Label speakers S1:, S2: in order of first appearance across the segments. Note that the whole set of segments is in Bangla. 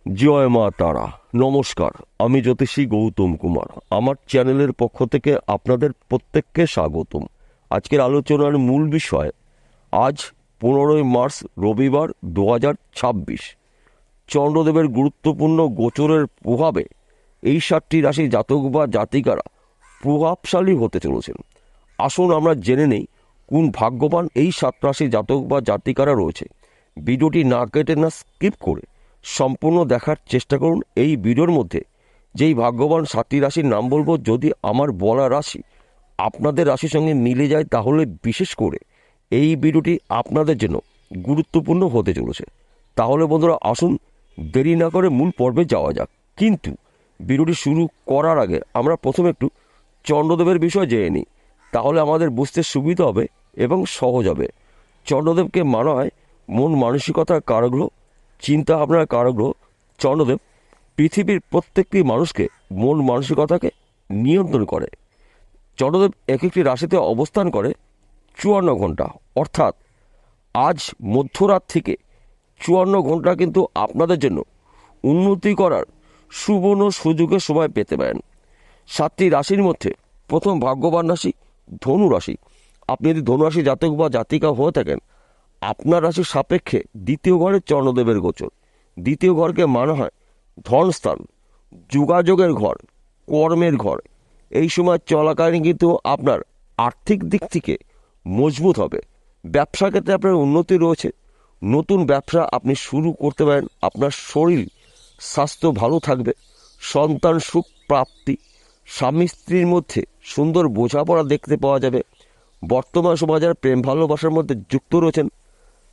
S1: জয় মা তারা। নমস্কার, আমি জ্যোতিষী গৌতম কুমার। আমার চ্যানেলের পক্ষ থেকে আপনাদের প্রত্যেককে স্বাগতম। আজকের আলোচনার মূল বিষয়, আজ 15ই মার্চ রবিবার 2026, চন্দ্রদেবের গুরুত্বপূর্ণ গোচরের প্রভাবে এই 7টি রাশি জাতক বা জাতিকারা প্রভাবশালী হতে চলেছেন। আসুন আমরা জেনে নেই কোন ভাগ্যবান এই 7 রাশি জাতক বা জাতিকারা রয়েছে। ভিডিওটি না কেটে না স্কিপ করে সম্পূর্ণ দেখার চেষ্টা করুন। এই ভিডিওর মধ্যে যেই ভাগ্যবান 7টি রাশির নাম বলবো, যদি আমার বলা রাশি আপনাদের রাশির সঙ্গে মিলে যায় তাহলে বিশেষ করে এই ভিডিওটি আপনাদের জন্য গুরুত্বপূর্ণ হতে চলেছে। তাহলে বন্ধুরা আসুন দেরি না করে মূল পর্বে যাওয়া যাক। কিন্তু ভিডিওটি শুরু করার আগে আমরা প্রথমে একটু চন্দ্রদেবের বিষয় জেনে নিই, তাহলে আমাদের বুঝতে সুবিধা হবে এবং সহজ হবে। চন্দ্রদেবকে মানা হয় মন মানসিকতার কারগ্রহ, চিন্তা ভাবনার কারগ্রহ। চন্দ্রদেব পৃথিবীর প্রত্যেকটি মানুষকে মন মানসিকতাকে নিয়ন্ত্রণ করে। চন্দ্রদেব এক একটি রাশিতে অবস্থান করে 54 ঘন্টা, অর্থাৎ আজ মধ্যরাত থেকে 54 ঘন্টা কিন্তু আপনাদের জন্য উন্নতি করার সুবর্ণ সুযোগের সময় পেতে পারেন। 7টি রাশির মধ্যে প্রথম ভাগ্যবান রাশি ধনু রাশি। আপনি যদি ধনু রাশি জাতক বা জাতিকা হয়ে থাকেন, আপনার রাশির সাপেক্ষে দ্বিতীয় ঘরে চন্দ্রদেবের গোচর। দ্বিতীয় ঘরকে মানা হয় ধনস্থান, যোগাযোগের ঘর, কর্মের ঘর। এই সময় চলাকালীন কিন্তু আপনার আর্থিক দিক থেকে মজবুত হবে। ব্যবসা ক্ষেত্রে আপনার উন্নতি রয়েছে। নতুন ব্যবসা আপনি শুরু করতে পারেন। আপনার শরীর স্বাস্থ্য ভালো থাকবে। সন্তান সুখ প্রাপ্তি, স্বামী স্ত্রীর মধ্যে সুন্দর বোঝাপড়া দেখতে পাওয়া যাবে। বর্তমান সমাজের প্রেম ভালোবাসার মধ্যে যুক্ত রয়েছেন,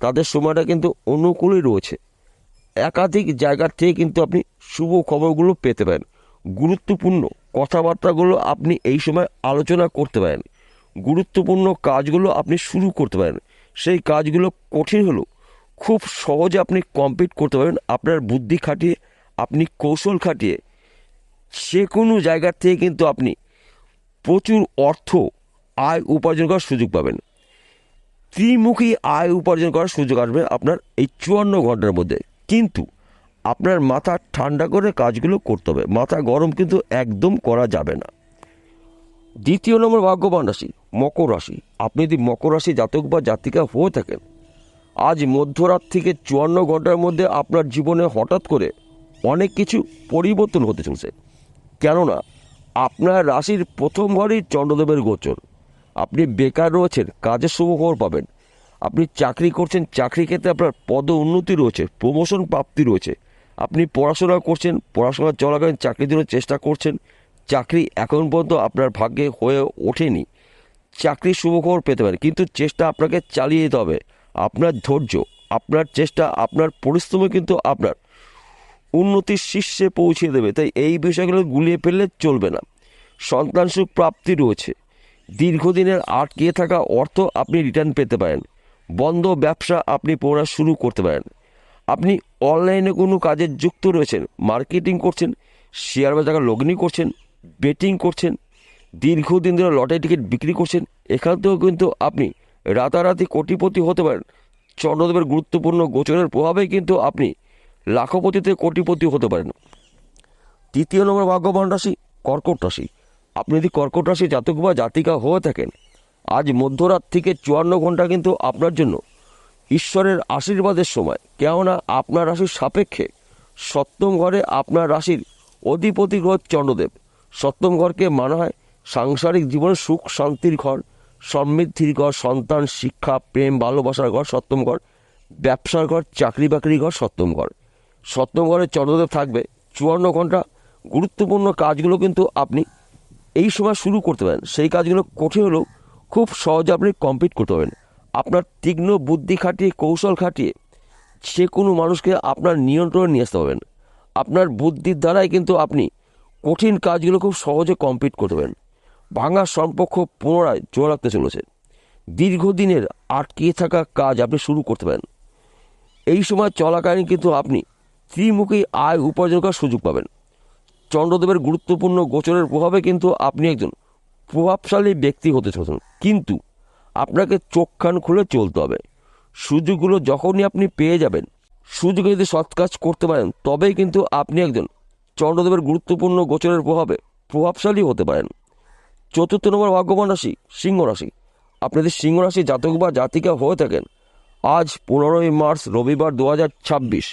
S1: তাদের সময়টা কিন্তু অনুকূলই রয়েছে। একাধিক জায়গার থেকে কিন্তু আপনি শুভ খবরগুলো পেতে পারেন। গুরুত্বপূর্ণ কথাবার্তাগুলো আপনি এই সময় আলোচনা করতে পারেন। গুরুত্বপূর্ণ কাজগুলো আপনি শুরু করতে পারেন। সেই কাজগুলো কঠিন হলেও খুব সহজে আপনি কমপ্লিট করতে পারেন। আপনার বুদ্ধি খাটিয়ে, আপনি কৌশল খাটিয়ে যে কোনো জায়গার থেকে কিন্তু আপনি প্রচুর অর্থ আয় উপার্জন করার সুযোগ পাবেন। ত্রিমুখী আয় উপার্জন করার সুযোগ আসবে আপনার এই 54 ঘন্টার মধ্যে। কিন্তু আপনার মাথা ঠান্ডা করে কাজগুলো করতে হবে। মাথা গরম কিন্তু একদম করা যাবে না। দ্বিতীয় নম্বর ভাগ্যবান রাশি মকর রাশি। আপনি যদি মকর রাশি জাতক বা জাতিকা হয়ে থাকেন, আজ মধ্যরাত থেকে 54 ঘন্টার মধ্যে আপনার জীবনে হঠাৎ করে অনেক কিছু পরিবর্তন হতে চলছে। কেননা আপনার রাশির প্রথম ঘরেই চন্দ্রদেবের গোচর। আপনি বেকার রয়েছেন, কাজের শুভ খবর পাবেন। আপনি চাকরি করছেন, চাকরি ক্ষেত্রে আপনার পদ উন্নতি রয়েছে, প্রমোশন প্রাপ্তি রয়েছে। আপনি পড়াশোনা করছেন, পড়াশোনা চলাকালীন চাকরির জন্য চেষ্টা করছেন, চাকরি এখন পর্যন্ত আপনার ভাগ্যে হয়ে ওঠেনি। চাকরির শুভ খবর পেতে পারেন, কিন্তু চেষ্টা আপনাকে চালিয়ে যেতে হবে। আপনার ধৈর্য, আপনার চেষ্টা, আপনার পরিশ্রমে কিন্তু আপনার উন্নতির শীর্ষে পৌঁছে দেবে। তাই এই বিষয়গুলো গুলিয়ে ফেললে চলবে না। সন্তান সুখ প্রাপ্তি রয়েছে। দীর্ঘদিনের আটকে থাকা অর্থ আপনি রিটার্ন পেতে পারেন। বন্ধ ব্যবসা আপনি পুনরায় শুরু করতে পারেন। আপনি অনলাইনে কোনো কাজে যুক্ত রয়েছেন, মার্কেটিং করছেন, শেয়ার বাজারে লগ্নি করছেন, বেটিং করছেন, দীর্ঘদিন ধরে লটারি টিকিট বিক্রি করছেন, এখান থেকেও কিন্তু আপনি রাতারাতি কোটিপতি হতে পারেন। চন্দ্রদেবের গুরুত্বপূর্ণ গোচরের প্রভাবে কিন্তু আপনি লাখপতিতে কোটিপতি হতে পারেন। তৃতীয় নম্বর ভাগ্যবান রাশি কর্কট রাশি। আপনি যদি কর্কট রাশি জাতক বা জাতিকা হয়ে থাকেন, আজ মধ্যরাত থেকে 54 ঘন্টা কিন্তু আপনার জন্য ঈশ্বরের আশীর্বাদের সময়। কেননা আপনার রাশির সাপেক্ষে সপ্তম ঘরে আপনার রাশির অধিপতি গ্রহ চন্দ্রদেব। সপ্তম ঘরকে মানা হয় সাংসারিক জীবনের সুখ শান্তির ঘর, সমৃদ্ধির ঘর, সন্তান শিক্ষা প্রেম ভালোবাসার ঘর সপ্তম ঘর, ব্যবসার ঘর, চাকরি বাকরির ঘর সপ্তম ঘর। সপ্তম ঘরে চন্দ্রদেব থাকবে 54 ঘন্টা। গুরুত্বপূর্ণ কাজগুলো কিন্তু আপনি এই সময় শুরু করতে পারেন। সেই কাজগুলো কঠিন হলেও খুব সহজে আপনি কমপ্লিট করতে পারবেন। আপনার তীক্ষ্ণ বুদ্ধি খাটিয়ে কৌশল খাটিয়ে যে কোনো মানুষকে আপনার নিয়ন্ত্রণে নিয়ে আসতে পারবেন। আপনার বুদ্ধির দ্বারাই কিন্তু আপনি কঠিন কাজগুলো খুব সহজে কমপ্লিট করতে পারেন। ভাঙা সম্পর্ক পুনরায় জোড়া রাখতে চলেছে। দীর্ঘদিনের আটকে থাকা কাজ আপনি শুরু করতে পারেন। এই সময় চলাকালীন কিন্তু আপনি ত্রিমুখী আয় উপার্জন করার সুযোগ পাবেন। চন্দ্রদেবের গুরুত্বপূর্ণ গোচরের প্রভাবে কিন্তু আপনি একজন প্রভাবশালী ব্যক্তি হতে চলেছেন। কিন্তু আপনাকে চোখ কান খুলে চলতে হবে। সুযোগগুলো যখনই আপনি পেয়ে যাবেন, সুযোগে যদি সৎ কাজ করতে পারেন তবেই কিন্তু আপনি একজন চন্দ্রদেবের গুরুত্বপূর্ণ গোচরের প্রভাবে প্রভাবশালী হতে পারেন। চতুর্থ নম্বর ভাগ্যবান রাশি সিংহ রাশি। আপনি যদি সিংহ রাশি জাতক বা জাতিকা হয়ে থাকেন, আজ 15ই মার্চ রবিবার 2026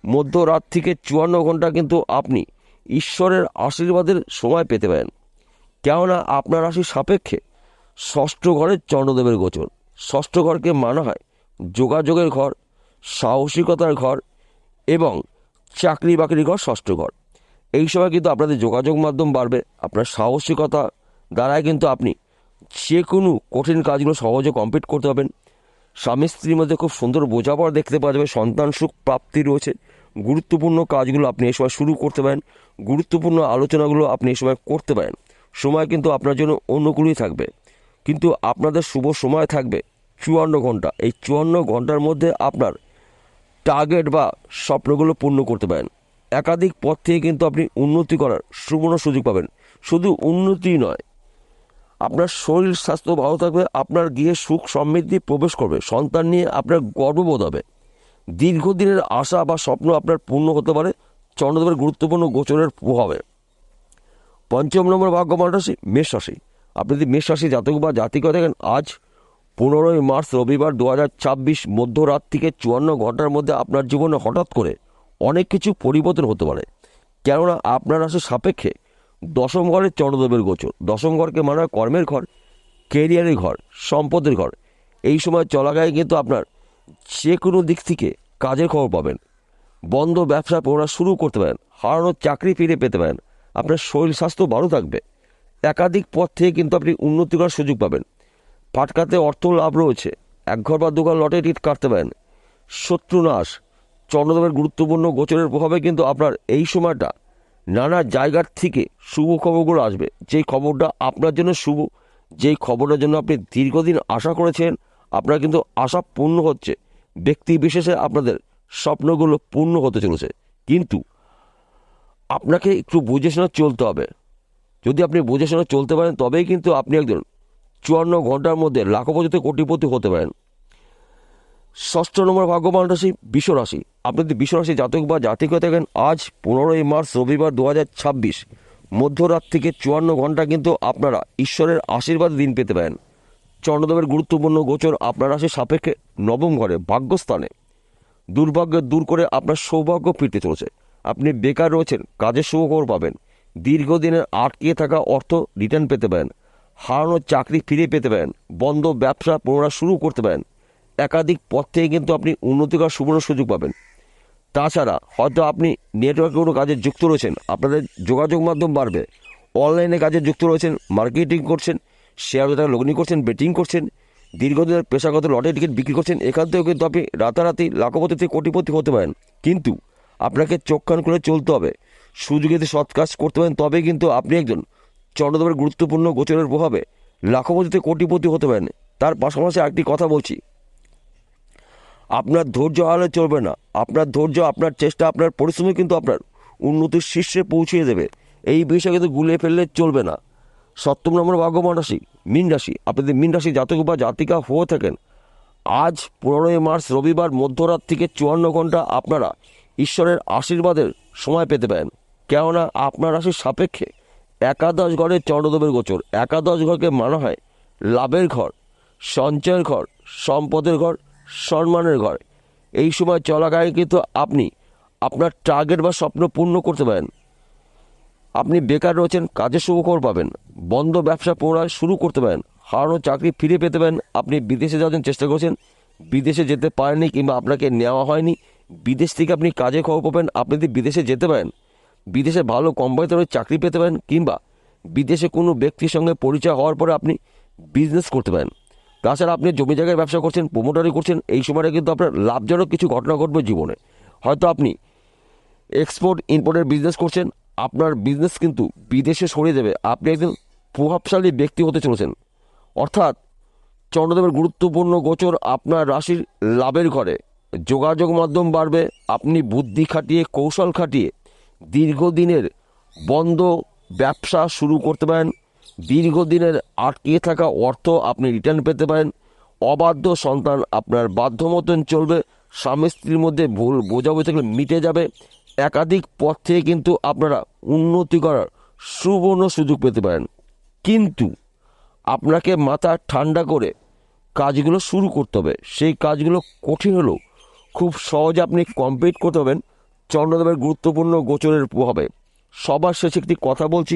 S1: মধ্যরাত থেকে 54 ঘন্টা কিন্তু আপনি ঈশ্বরের আশীর্বাদের সময় পেতে পারেন। কেননা আপনার রাশির সাপেক্ষে ষষ্ঠ ঘরের চন্দ্রদেবের গোচর। ষষ্ঠ ঘরকে মানা হয় যোগাযোগের ঘর, সাহসিকতার ঘর এবং চাকরি বাকরির ঘর। ষষ্ঠ ঘর এই সময় কিন্তু আপনাদের যোগাযোগ মাধ্যম বাড়বে। আপনার সাহসিকতা দ্বারাই কিন্তু আপনি যে কোনো কঠিন কাজগুলো সহজে কমপ্লিট করতে পারবেন। স্বামী স্ত্রীর মধ্যে খুব সুন্দর বোঝাপড়া দেখতে পাওয়া যাবে। সন্তান সুখ প্রাপ্তি রয়েছে। গুরুত্বপূর্ণ কাজগুলো আপনি এই সময় শুরু করতে পারেন। গুরুত্বপূর্ণ আলোচনাগুলো আপনি এই সময় করতে পারেন। সময় কিন্তু আপনার জন্য অনুকূলই থাকবে। কিন্তু আপনাদের শুভ সময় থাকবে 54 ঘন্টা। এই 54 ঘন্টার মধ্যে আপনার টার্গেট বা স্বপ্নগুলো পূর্ণ করতে পারেন। একাধিক পথ থেকে কিন্তু আপনি উন্নতি করার সুবর্ণ সুযোগ পাবেন। শুধু উন্নতি নয়, আপনার শরীর স্বাস্থ্য ভালো থাকবে। আপনার গৃহে সুখ সমৃদ্ধি প্রবেশ করবে। সন্তান নিয়ে আপনার গর্ববোধ হবে। দীর্ঘদিনের আশা বা স্বপ্ন আপনার পূর্ণ হতে পারে চন্দ্রদেবের গুরুত্বপূর্ণ গোচরের প্রভাবে। পঞ্চম নম্বর ভাগ্যবান রাশি মেষ রাশি। আপনি যদি মেষ রাশি জাতক বা জাতিকা দেখেন, আজ 15ই মার্চ রবিবার 2026 মধ্যরাত থেকে 54 ঘন্টার মধ্যে আপনার জীবনে হঠাৎ করে অনেক কিছু পরিবর্তন হতে পারে। কেননা আপনার রাশির সাপেক্ষে দশম ঘরের চন্দ্রদেবের গোচর। দশম ঘরকে মানে হয় কর্মের ঘর, কেরিয়ারের ঘর, সম্পদের ঘর। এই সময় চলাকালীন কিন্তু আপনার যে কোনো দিক থেকে কাজের খবর পাবেন। বন্ধ ব্যবসা পড়া শুরু করতে পারেন। হারানো চাকরি ফিরে পেতে পারেন। আপনার শরীর স্বাস্থ্য ভালো থাকবে। একাধিক পথ থেকে কিন্তু আপনি উন্নতি করার সুযোগ পাবেন। ফাটকাতে অর্থ লাভ রয়েছে। এক ঘর বা দুঘর লটে টিট কাটতে পারেন। শত্রু নাশ। চন্দ্রদেবের গুরুত্বপূর্ণ গোচরের প্রভাবে কিন্তু আপনার এই সময়টা নানা জায়গার থেকে শুভ খবরগুলো আসবে। যেই খবরটা আপনার জন্য শুভ, যেই খবরের জন্য আপনি দীর্ঘদিন আশা করেছেন, আপনার কিন্তু আশা পূর্ণ হচ্ছে। ব্যক্তি বিশেষে আপনাদের স্বপ্নগুলো পূর্ণ হতে চলেছে। কিন্তু আপনাকে একটু বুঝে শুনে চলতে হবে। যদি আপনি বুঝে শুনে চলতে পারেন তবেই কিন্তু আপনি একজন 54 ঘন্টার মধ্যে লাখপতিতে কোটিপতি হতে পারেন। ষষ্ঠ নম্বর ভাগ্যবান রাশি বৃষ রাশি। আপনি যদি বৃষ রাশি জাতক বা জাতিকা থাকেন, আজ 15ই মার্চ রবিবার 2026 মধ্যরাত থেকে 54 ঘন্টা কিন্তু আপনারা ঈশ্বরের আশীর্বাদ দিন পেতে পারেন। চন্দ্রদেবের গুরুত্বপূর্ণ গোচর আপনার রাশির সাপেক্ষে নবম ঘরে ভাগ্যস্থানে। দুর্ভাগ্য দূর করে আপনার সৌভাগ্য ফিরতে চলেছে। আপনি বেকার রয়েছেন, কাজের সুখবর পাবেন। দীর্ঘদিনের আটকে থাকা অর্থ রিটার্ন পেতে পারেন। হারানো চাকরি ফিরে পেতে পারেন। বন্ধ ব্যবসা পুনরায় শুরু করতে পারেন। একাধিক পথ থেকে কিন্তু আপনি উন্নতি করার সুবর্ণ সুযোগ পাবেন। তাছাড়া হয়তো আপনি নেটওয়ার্কে কোনো কাজে যুক্ত রয়েছেন, আপনাদের যোগাযোগ মাধ্যম বাড়বে। অনলাইনে কাজে যুক্ত রয়েছেন, মার্কেটিং করছেন, শেয়ার বাজারে লগ্নি করছেন, বেটিং করছেন, দীর্ঘদিনের পেশাগত লটারি টিকিট বিক্রি করছেন। এখান থেকেও কিন্তু আপনি রাতারাতি লাখপতি থেকে কোটিপতি হতে পারেন। কিন্তু আপনাকে চোখ কান খুলে চলতে হবে। সুযোগে যদি সৎ কাজ করতে পারেন তবেই কিন্তু আপনি একজন চন্দ্রদেবের গুরুত্বপূর্ণ গোচরের প্রভাবে লাখপতিতে কোটিপতি হতে পারেন। তার পাশাপাশি একটি কথা বলছি, আপনার ধৈর্য হারালে চলবে না। আপনার ধৈর্য, আপনার চেষ্টা, আপনার পরিশ্রমই কিন্তু আপনার উন্নতির শীর্ষে পৌঁছিয়ে দেবে। এই বিষয়ে কিন্তু গুলিয়ে ফেললে চলবে না। সপ্তম নম্বর ভাগ্যবান রাশি মীন রাশি। আপনি যদি মীন রাশি জাতক বা জাতিকা হয়ে থাকেন, আজ 15ই মার্চ রবিবার মধ্যরাত থেকে 54 ঘন্টা আপনারা ঈশ্বরের আশীর্বাদের সময় পেতে পারেন। কেননা আপনার রাশির সাপেক্ষে একাদশ ঘরে চন্দ্রদেবের গোচর। একাদশ ঘরকে মানা হয় লাভের ঘর, সঞ্চয়ের ঘর, সম্পদের ঘর, সম্মানের ঘর। এই সময় চলাকালীন কিন্তু আপনি আপনার টার্গেট বা স্বপ্ন পূর্ণ করতে পারেন। আপনি বেকার রয়েছেন, কাজের সুখবর পাবেন। বন্ধ ব্যবসা পুনরায় শুরু করতে পারেন। হারানো চাকরি ফিরে পেতে পারেন। আপনি বিদেশে যাওয়ার জন্য চেষ্টা করছেন, বিদেশে যেতে পারেননি কিংবা আপনাকে নেওয়া হয়নি, বিদেশ থেকে আপনি কাজের খবর পাবেন। আপনি যদি বিদেশে যেতে পারেন, বিদেশে ভালো কোম্পানিতে চাকরি পেতে পারেন কিংবা বিদেশে কোনো ব্যক্তির সঙ্গে পরিচয় হওয়ার পরে আপনি বিজনেস করতে পারেন। তাছাড়া আপনি জমি জায়গায় ব্যবসা করছেন, প্রমোটারি করছেন, এই সময়টা কিন্তু আপনার লাভজনক কিছু ঘটনা ঘটবে জীবনে। হয়তো আপনি এক্সপোর্ট ইম্পোর্টের বিজনেস করছেন, আপনার বিজনেস কিন্তু বিদেশে সরিয়ে দেবে। আপনি একজন প্রভাবশালী ব্যক্তি হতে চলেছেন। অর্থাৎ চন্দ্রদেবের গুরুত্বপূর্ণ গোচর আপনার রাশির লাভের ঘরে। যোগাযোগ মাধ্যম বাড়বে। আপনি বুদ্ধি খাটিয়ে, কৌশল খাটিয়ে দীর্ঘদিনের বন্ধ ব্যবসা শুরু করতে পারেন। দীর্ঘদিনের আটকে থাকা অর্থ আপনি রিটার্ন পেতে পারেন। অবাধ্য সন্তান আপনার বাধ্য মতন চলবে। স্বামী স্ত্রীর মধ্যে ভুল বোঝাবুঝি থাকলে মিটে যাবে। একাধিক পথ থেকে কিন্তু আপনারা উন্নতি করার সুবর্ণ সুযোগ পেতে পারেন। কিন্তু আপনাকে মাথা ঠান্ডা করে কাজগুলো শুরু করতে হবে। সেই কাজগুলো কঠিন হলেও খুব সহজে আপনি কমপ্লিট করতে পারবেন চন্দ্রদেবের গুরুত্বপূর্ণ গোচরের প্রভাবে। সবার শেষে একটি কথা বলছি,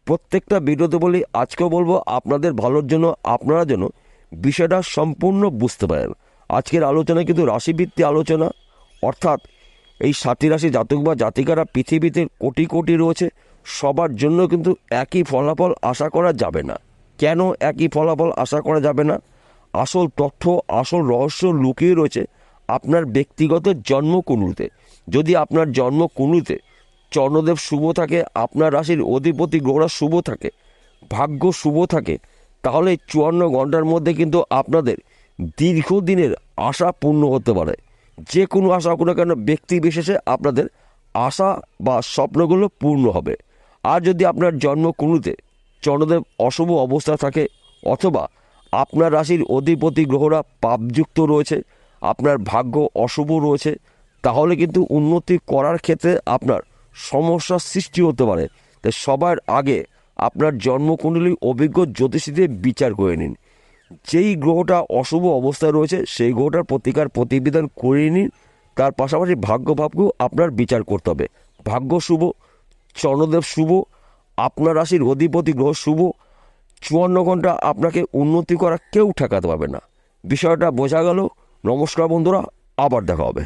S1: প্রত্যেকটা ভিডিওতে বলি, আজকেও বলবো, আপনাদের ভালোর জন্য, আপনারা যেন বিষয়টা সম্পূর্ণ বুঝতে পারেন। আজকের আলোচনা কিন্তু রাশিভিত্তিক আলোচনা, অর্থাৎ এই 7টি রাশি জাতক বা জাতিকারা পৃথিবীতে কোটি কোটি রয়েছে, সবার জন্য কিন্তু একই ফলাফল আশা করা যাবে না। কেন একই ফলাফল আশা করা যাবে না? আসল তথ্য, আসল রহস্য লুকিয়ে রয়েছে আপনার ব্যক্তিগত জন্মকুণ্ডলিতে। যদি আপনার জন্মকুণ্ডলিতে চন্দ্রদেব শুভ থাকে, আপনার রাশির অধিপতি গ্রহরা শুভ থাকে, ভাগ্য শুভ থাকে, তাহলে 54 ঘন্টার মধ্যে কিন্তু আপনাদের দীর্ঘদিনের আশা পূর্ণ হতে পারে। যে কোনো আশা হোক না কেন, ব্যক্তি বিশেষে আপনাদের আশা বা স্বপ্নগুলো পূর্ণ হবে। আর যদি আপনার জন্মকুণ্ডলিতে চন্দ্রদেব অশুভ অবস্থা থাকে, অথবা আপনার রাশির অধিপতি গ্রহরা পাপযুক্ত রয়েছে, আপনার ভাগ্য অশুভ রয়েছে, তাহলে কিন্তু উন্নতি করার ক্ষেত্রে আপনার সমস্যার সৃষ্টি হতে পারে। তাই সবার আগে আপনার জন্মকুণ্ডলী অভিজ্ঞ জ্যোতিষীদের বিচার করে নিন। যেই গ্রহটা অশুভ অবস্থায় রয়েছে সেই গ্রহটার প্রতিকার প্রতিবিধান করে নিন। তার পাশাপাশি ভাগ্যভাবকেও আপনার বিচার করতে হবে। ভাগ্য শুভ, চন্দ্রদেব শুভ, আপনার রাশির অধিপতি গ্রহ শুভ, 54 ঘন্টা আপনাকে উন্নতি করা কেউ ঠেকাতে পারবে না। বিষয়টা বোঝা গেল? নমস্কার বন্ধুরা, আবার দেখা হবে।